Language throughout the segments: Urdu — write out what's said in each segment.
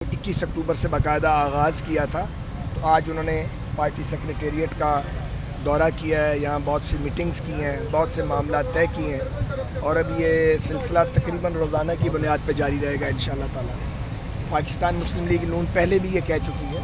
21 اکتوبر سے باقاعدہ آغاز کیا تھا، تو آج انہوں نے پارٹی سیکریٹریٹ کا دورہ کیا ہے، یہاں بہت سی میٹنگز کی ہیں، بہت سے معاملات طے کیے ہیں، اور اب یہ سلسلہ تقریباً روزانہ کی بنیاد پہ جاری رہے گا انشاءاللہ تعالی۔ پاکستان مسلم لیگ نون پہلے بھی یہ کہہ چکی ہے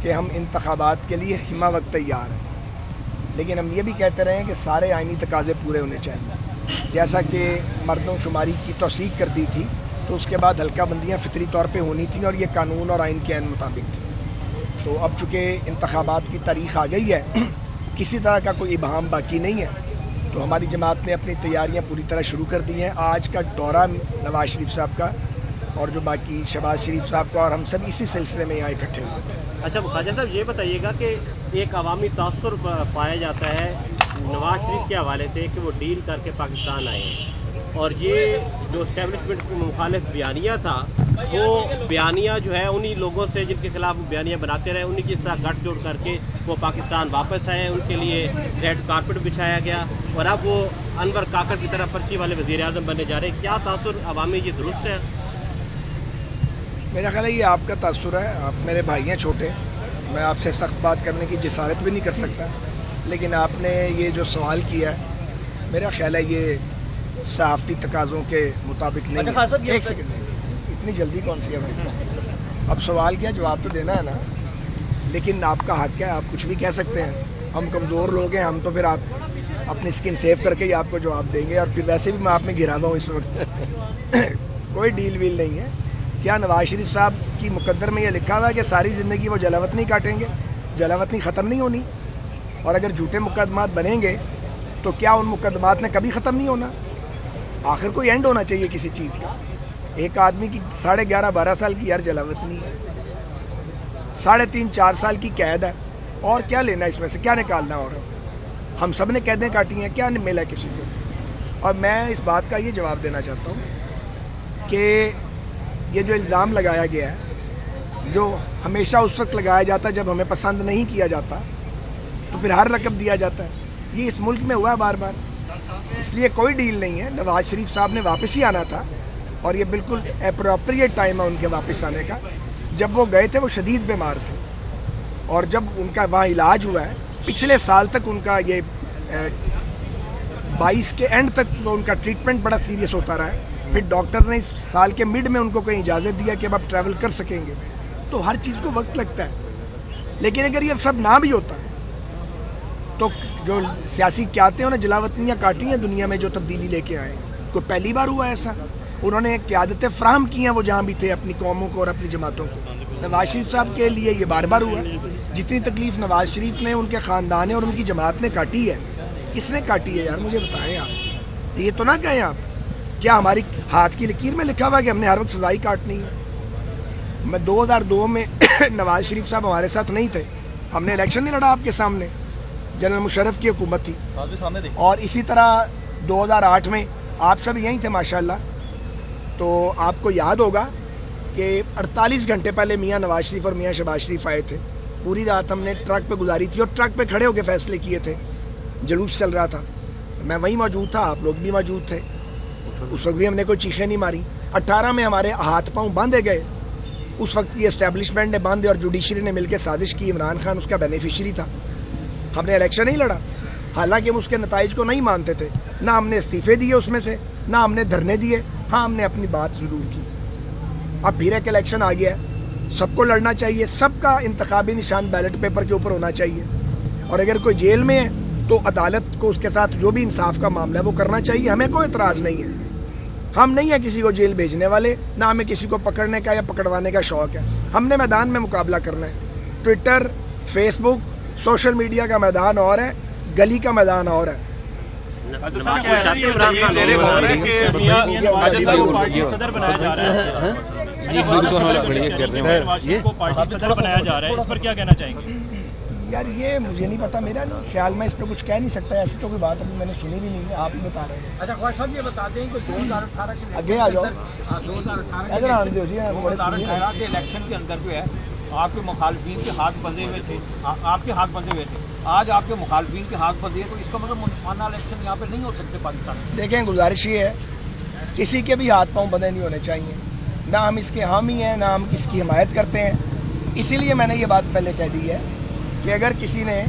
کہ ہم انتخابات کے لیے ہمہ وقت تیار ہیں، لیکن ہم یہ بھی کہتے رہے ہیں کہ سارے آئینی تقاضے پورے ہونے چاہیے۔ جیسا کہ مردم شماری کی توثیق کر دی تھی، تو اس کے بعد حلقہ بندیاں فطری طور پہ ہونی تھیں، اور یہ قانون اور آئین کے عین مطابق تھی۔ تو اب چونکہ انتخابات کی تاریخ آ گئی ہے، کسی طرح کا کوئی ابہام باقی نہیں ہے، تو ہماری جماعت نے اپنی تیاریاں پوری طرح شروع کر دی ہیں۔ آج کا دورہ نواز شریف صاحب کا اور جو باقی شہباز شریف صاحب کا، اور ہم سب اسی سلسلے میں یہاں اکٹھے ہوئے تھے۔ اچھا خواجہ صاحب، یہ بتائیے گا کہ ایک عوامی تاثر پایا جاتا ہے نواز شریف کے حوالے سے کہ وہ ڈیل کر کے پاکستان آئے ہیں، اور یہ جو اسٹیبلشمنٹ کے مخالف بیانیہ تھا، وہ بیانیہ جو ہے انہی لوگوں سے جن کے خلاف وہ بیانیہ بناتے رہے، انہی کی طرح گٹھ جوڑ کر کے وہ پاکستان واپس آئے، ان کے لیے ریڈ کارپٹ بچھایا گیا، اور اب وہ انور کاکڑ کی طرح پرچی والے وزیر اعظم بننے جا رہے ہیں۔ کیا تاثر عوامی یہ درست ہے؟ میرا خیال ہے یہ آپ کا تاثر ہے، آپ میرے بھائی ہیں چھوٹے، میں آپ سے سخت بات کرنے کی جسارت بھی نہیں کر سکتا، لیکن آپ نے یہ جو سوال کیا ہے، میرا خیال ہے یہ صحافتی تقاضوں کے مطابق نہیں ہے۔ ایک سیکنڈ، اتنی جلدی کون سی ہے بھائی؟ اب سوال کیا، جواب تو دینا ہے نا، لیکن آپ کا حق ہے، آپ کچھ بھی کہہ سکتے ہیں۔ ہم کمزور لوگ ہیں، ہم تو پھر آپ اپنی اسکن سیو کر کے ہی آپ کو جواب دیں گے، اور پھر ویسے بھی میں آپ میں گرا ہوا ہوں اس وقت۔ کوئی ڈیل ویل نہیں ہے۔ کیا نواز شریف صاحب کی مقدر میں یہ لکھا ہوا ہے کہ ساری زندگی وہ جلاوطنی کاٹیں گے؟ جلاوطنی ختم نہیں ہونی، اور اگر جھوٹے مقدمات بنیں گے تو کیا ان مقدمات نے کبھی ختم نہیں ہونا؟ آخر کوئی اینڈ ہونا چاہیے کسی چیز کا۔ ایک آدمی کی 11.5-12 سال کی یار جلاوطنی ہے، 3.5-4 سال کی قید ہے، اور کیا لینا اس میں سے، کیا نکالنا؟ اور ہم سب نے قیدیں کاٹی ہیں، کیا ملا کسی کو؟ اور میں اس بات کا یہ جواب دینا چاہتا ہوں کہ یہ جو الزام لگایا گیا ہے، جو ہمیشہ اس وقت لگایا جاتا ہے جب ہمیں پسند نہیں کیا جاتا، تو پھر ہر رقم دیا جاتا ہے، یہ اس ملک میں ہوا ہے بار بار۔ اس لیے کوئی ڈیل نہیں ہے، نواز شریف صاحب نے واپس ہی آنا تھا، اور یہ بالکل اپروپریٹ ٹائم ہے ان کے واپس آنے کا۔ جب وہ گئے تھے وہ شدید بیمار تھے، اور جب ان کا وہاں علاج ہوا ہے، پچھلے سال تک ان کا یہ 22 کے اینڈ تک تو ان کا ٹریٹمنٹ بڑا سیریس ہوتا رہا ہے۔ پھر ڈاکٹرز نے اس سال کے مڈ میں ان کو کہیں اجازت دیا کہ اب آپ ٹریول کر سکیں گے، تو ہر چیز کو وقت لگتا ہے۔ لیکن اگر یہ سب نہ بھی ہوتا تو جو سیاسی قیادتیں انہیں جلاوطنیاں کاٹی ہیں دنیا میں، جو تبدیلی لے کے آئے، کوئی پہلی بار ہوا ایسا؟ انہوں نے قیادتیں فراہم کی ہیں وہ جہاں بھی تھے، اپنی قوموں کو اور اپنی جماعتوں کو۔ نواز شریف صاحب کے لیے یہ بار بار ہوا ہے۔ جتنی تکلیف نواز شریف نے، ان کے خاندان اور ان کی جماعت نے کاٹی ہے، کس نے کاٹی ہے یار؟ مجھے بتائیں آپ، یہ تو نہ کہیں آپ کیا ہماری ہاتھ کی لکیر میں لکھا ہوا ہے کہ ہم نے ہر وقت سزا ہی کاٹنی ہے؟ میں 2002 میں نواز شریف صاحب ہمارے ساتھ نہیں تھے، ہم نے الیکشن نہیں لڑا آپ کے سامنے، جنرل مشرف کی حکومت تھی، اور اسی طرح 2008 میں آپ سب یہیں تھے ماشاءاللہ۔ تو آپ کو یاد ہوگا کہ 48 گھنٹے پہلے میاں نواز شریف اور میاں شہباز شریف آئے تھے، پوری رات ہم نے ٹرک پہ گزاری تھی، اور ٹرک پہ کھڑے ہو کے فیصلے کیے تھے، جلوس چل رہا تھا، میں وہیں موجود تھا، آپ لوگ بھی موجود تھے، اس وقت بھی ہم نے کوئی چیخیں نہیں ماری۔ 18 میں ہمارے ہاتھ پاؤں باندھے گئے، اس وقت کی اسٹیبلشمنٹ نے باندھے، اور جوڈیشری نے مل کے سازش کی، عمران خان اس کا بینیفیشری تھا۔ ہم نے الیکشن نہیں لڑا، حالانکہ ہم اس کے نتائج کو نہیں مانتے تھے، نہ ہم نے استعفے دیے اس میں سے، نہ ہم نے دھرنے دیے، ہاں ہم نے اپنی بات ضرور کی۔ اب پھر ایک الیکشن آ گیا ہے، سب کو لڑنا چاہیے، سب کا انتخابی نشان بیلٹ پیپر کے اوپر ہونا چاہیے، اور اگر کوئی جیل میں ہے تو عدالت کو اس کے ساتھ جو بھی انصاف کا معاملہ ہے وہ کرنا چاہیے، ہمیں کوئی اعتراض نہیں ہے۔ ہم نہیں ہیں کسی کو جیل بھیجنے والے، نہ ہمیں کسی کو پکڑنے کا یا پکڑوانے کا شوق ہے، ہم نے میدان میں مقابلہ کرنا ہے۔ ٹویٹر، فیس بک، سوشل میڈیا کا میدان اور ہے، گلی کا میدان اور ہے۔ صدر بنایا جا رہا ہے، اس پر کیا کہنا چاہیں گے؟ یار یہ مجھے نہیں پتا، میرا خیال میں اس پہ کچھ کہہ نہیں سکتا، ایسی تو کوئی بات ابھی میں نے سنی بھی نہیں ہے، آپ ہی بتا رہے ہیں۔ اچھا خواجہ صاحب یہ بتاتے ہیں کہ 2018 کے آگے آ جاؤ، 2018 کے الیکشن کے اندر جو ہے آپ کے مخالفین کے ہاتھ بندھے ہوئے تھے، آپ کے ہاتھ بندھے ہوئے تھے، آج آپ کے مخالفین کے ہاتھ بندھے ہیں، تو اس کا مطلب منصفانہ الیکشن یہاں پہ نہیں ہو سکتے پاکستان میں؟ دیکھیں گزارش یہ ہے، کسی کے بھی ہاتھ پاؤں بندھے نہیں ہونے چاہیے، نہ ہم اس کے حامی ہیں، نہ ہم اس کی حمایت کرتے ہیں. اسی لیے میں نے یہ بات پہلے کہہ دی ہے کہ اگر کسی نے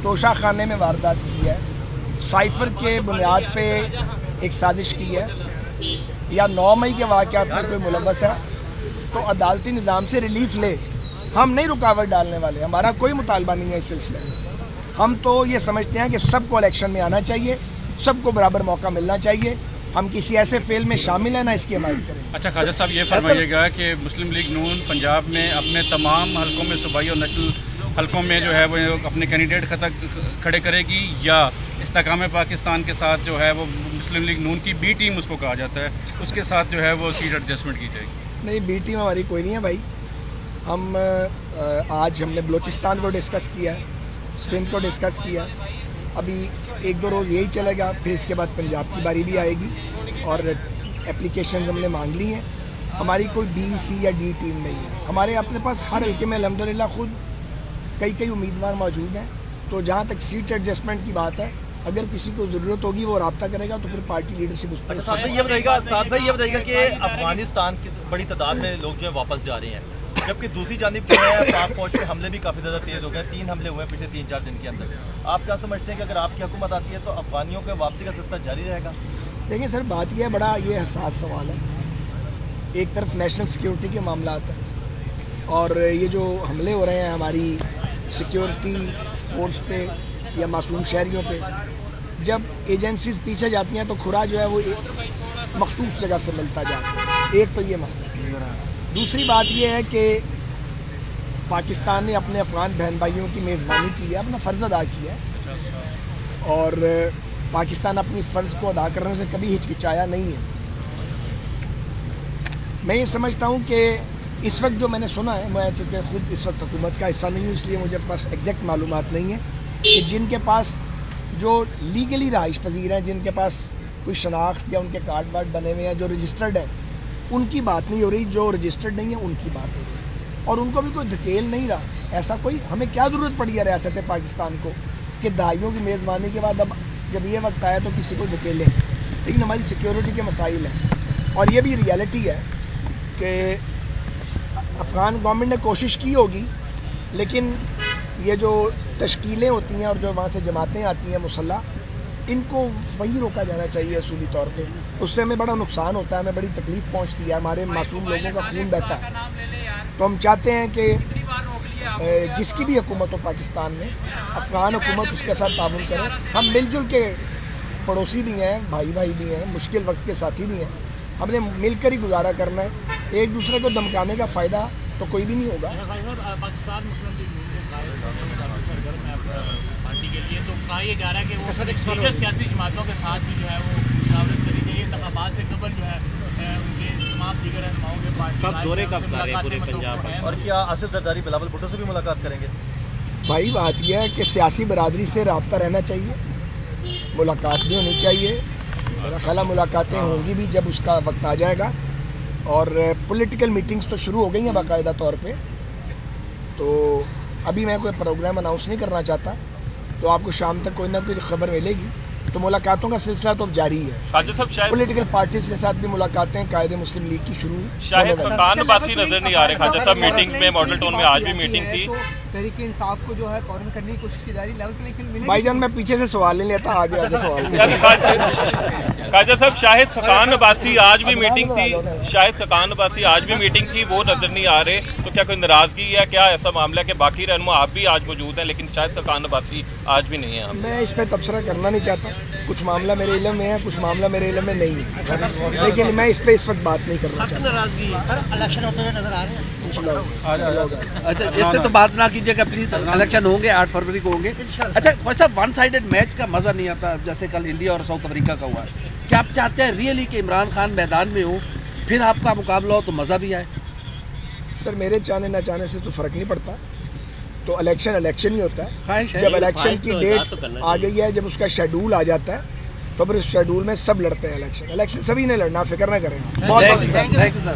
توشہ خانے میں واردات کی ہے، سائفر کے بنیاد پہ ایک سازش کی ہے، یا 9 مئی کے واقعات میں کوئی ملوث ہے، تو عدالتی نظام سے ریلیف لے. ہم نہیں رکاوٹ ڈالنے والے، ہمارا کوئی مطالبہ نہیں ہے اس سلسلے میں. ہم تو یہ سمجھتے ہیں کہ سب کو الیکشن میں آنا چاہیے، سب کو برابر موقع ملنا چاہیے. ہم کسی ایسے فیل میں شامل ہیں نہ اس کی حمایت کریں. اچھا خواجہ صاحب یہ فرمائیے گا کہ مسلم لیگ نون پنجاب میں اپنے تمام حلقوں میں صوبائی اور نیشنل حلقوں میں جو ہے وہ اپنے کینڈیڈیٹ کھڑے کرے گی، یا استحکام پاکستان کے ساتھ جو ہے وہ مسلم لیگ نون کی بی ٹیم اس کو کہا جاتا ہے، اس کے ساتھ جو ہے وہ سیٹ ایڈجسٹمنٹ کی جائے گی؟ نہیں، بی ٹیم ہماری کوئی نہیں ہے بھائی. ہم آج ہم نے بلوچستان کو ڈسکس کیا، سندھ کو ڈسکس کیا، ابھی 1-2 روز یہی چلے گا، پھر اس کے بعد پنجاب کی باری بھی آئے گی اور اپلیکیشنز ہم نے مانگ لی ہیں. ہماری کوئی بی سی یا ڈی ٹیم نہیں ہے. ہمارے اپنے پاس ہر حلقے میں الحمدللہ خود کئی امیدوار موجود ہیں. تو جہاں تک سیٹ ایڈجسٹمنٹ کی بات ہے، اگر کسی کو ضرورت ہوگی وہ رابطہ کرے گا، تو پھر پارٹی لیڈرشپ اس پر. سعد بھائی یہ بتائیے گا کہ افغانستان کی بڑی تعداد میں لوگ جو ہے واپس جا رہے ہیں، جبکہ دوسری جانب جو ہے پاک فوج کے حملے بھی کافی زیادہ تیز ہو گئے. 3 حملے ہوئے ہیں پچھلے 3-4 دن کے اندر. آپ کیا سمجھتے ہیں کہ اگر آپ کی حکومت آتی ہے تو افغانیوں کے واپسی کا سلسلہ جاری رہے گا؟ دیکھیں سر، بات یہ ہے، بڑا یہ حساس سوال ہے. ایک طرف نیشنل سیکیورٹی کے معاملات ہیں، اور یہ جو حملے ہو رہے ہیں ہماری سیکیورٹی فورس پہ یا معصوم شہریوں پہ، جب ایجنسیز پیچھے جاتی ہیں تو کھرا جو ہے وہ ایک مخصوص جگہ سے ملتا جاتا ہے. ایک تو یہ مسئلہ. دوسری بات یہ ہے کہ پاکستان نے اپنے افغان بہن بھائیوں کی میزبانی کی ہے، اپنا فرض ادا کیا ہے، اور پاکستان اپنی فرض کو ادا کرنے سے کبھی ہچکچایا نہیں ہے. میں یہ سمجھتا ہوں کہ اس وقت جو میں نے سنا ہے، میں چونکہ خود اس وقت حکومت کا حصہ نہیں ہوں، اس لیے مجھے پاس ایگزیکٹ معلومات نہیں ہے کہ جن کے پاس جو لیگلی رہائش پذیر ہیں، جن کے پاس کوئی شناخت یا ان کے کارڈ وارڈ بنے ہوئے ہیں، جو رجسٹرڈ ہیں، ان کی بات نہیں ہو رہی. جو رجسٹرڈ نہیں ہے ان کی بات ہو رہی ہے، اور ان کو بھی کوئی دھکیل نہیں رہا. ایسا کوئی ہمیں کیا ضرورت پڑی ہے ریاست پاکستان کو کہ دہائیوں کی میزبانی کے بعد اب جب یہ وقت آیا تو کسی کو دھکیلیں. لیکن ہماری سیکیورٹی کے مسائل ہیں، اور یہ بھی ریالٹی ہے کہ افغان گورنمنٹ نے کوشش کی ہوگی، لیکن یہ جو تشکیلیں ہوتی ہیں اور جو وہاں سے جماعتیں آتی ہیں مسلح، ان کو وہیں روکا جانا چاہیے اصولی طور پہ. اس سے ہمیں بڑا نقصان ہوتا ہے، ہمیں بڑی تکلیف پہنچتی ہے، ہمارے معصوم لوگوں کا خون بہتا ہے. تو ہم چاہتے ہیں کہ جس کی بھی حکومت ہو پاکستان میں، افغان حکومت اس کے ساتھ تعاون کرے. ہم مل جل کے پڑوسی بھی ہیں، بھائی بھی ہیں، مشکل وقت کے ساتھی بھی ہیں. ہم نے مل کر ہی گزارا کرنا ہے. ایک دوسرے کو دمکانے کا فائدہ تو کوئی بھی نہیں ہوگا. پاکستان مسلم لیگ پارٹی کے لیے تو کہا یہ جا رہا ہے کہ وہ دیگر سیاسی جماعتوں کے ساتھ بھی جو ہے وہ مشاورت کری گئی ہے. انتخابات سے قبل جو ہے ان کے تمام دیگر رہنماؤں کے پارٹی دورے کب کر رہے ہیں پورے پنجاب میں؟ اور کیا آصف زرداری بلاول بھٹو سے بھی ملاقات کریں گے؟ بھائی بات یہ ہے کہ سیاسی برادری سے رابطہ رہنا چاہیے، ملاقات بھی ہونی چاہیے. میرا خیال ہے ملاقاتیں ہوں گی بھی جب اس کا وقت آ جائے گا. اور پولیٹیکل میٹنگز تو شروع ہو گئی ہیں باقاعدہ طور پہ. تو ابھی میں کوئی پروگرام اناؤنس نہیں کرنا چاہتا، تو آپ کو شام تک کوئی نہ کوئی خبر ملے گی. تو ملاقاتوں کا سلسلہ تو اب جاری ہے. خواجہ صاحب شاید پولیٹیکل پارٹیز کے ساتھ بھی ملاقاتیں قائد مسلم لیگ کی شروع شاہد خاقان عباسی نظر نہیں آ رہے. خواجہ صاحب میٹنگ میں ماڈل ٹاؤن میں آج بھی میٹنگ تھی. تحریک انصاف کو جو ہے کورنر کرنے کی کوشش کی جا رہی ہے، لیکن بھائی جان میں پیچھے سے سوال نہیں لیتا، آگے سوال. خواجہ صاحب شاہد خاقان عباسی آج بھی میٹنگ تھی، شاہد خاقان عباسی آج بھی میٹنگ تھی، وہ نظر نہیں آ رہے. تو کیا کوئی ناراضگی ہے؟ کیا ایسا معاملہ ہے کہ باقی رہنما آپ بھی آج موجود ہیں لیکن شاہد خاقان عباسی آج بھی نہیں ہیں؟ میں اس پہ تبصرہ کرنا نہیں چاہتا. کچھ معاملہ میرے علم میں ہے، کچھ معاملہ میرے علم میں نہیں ہے، لیکن میں اس پہ اس وقت بات نہیں کرنا چاہتا. ناراضگی الیکشن ہوتے ہوئے نظر آ رہے ہیں. اچھا اس پہ تو بات نہ کیجیے گا پلیز. الیکشن ہوں گے 8 فروری کو ہوں گے. اچھا صاحب ون سائیڈڈ میچ کا مزہ نہیں آتا جیسے کل انڈیا اور ساؤتھ افریقہ کا ہوا ہے. کیا آپ چاہتے ہیں ریئلی کہ عمران خان میدان میں ہو پھر آپ کا مقابلہ ہو تو مزہ بھی آئے؟ سر میرے چاہنے نہ چاہنے سے تو فرق نہیں پڑتا. تو الیکشن ہی ہوتا ہے. خواہش ہے جب الیکشن کی ڈیٹ آ گئی ہے، جب اس کا شیڈول آ جاتا ہے تو پھر اس شیڈول میں سب لڑتے ہیں. الیکشن سبھی نے لڑنا، فکر نہ کریں. Thank you sir.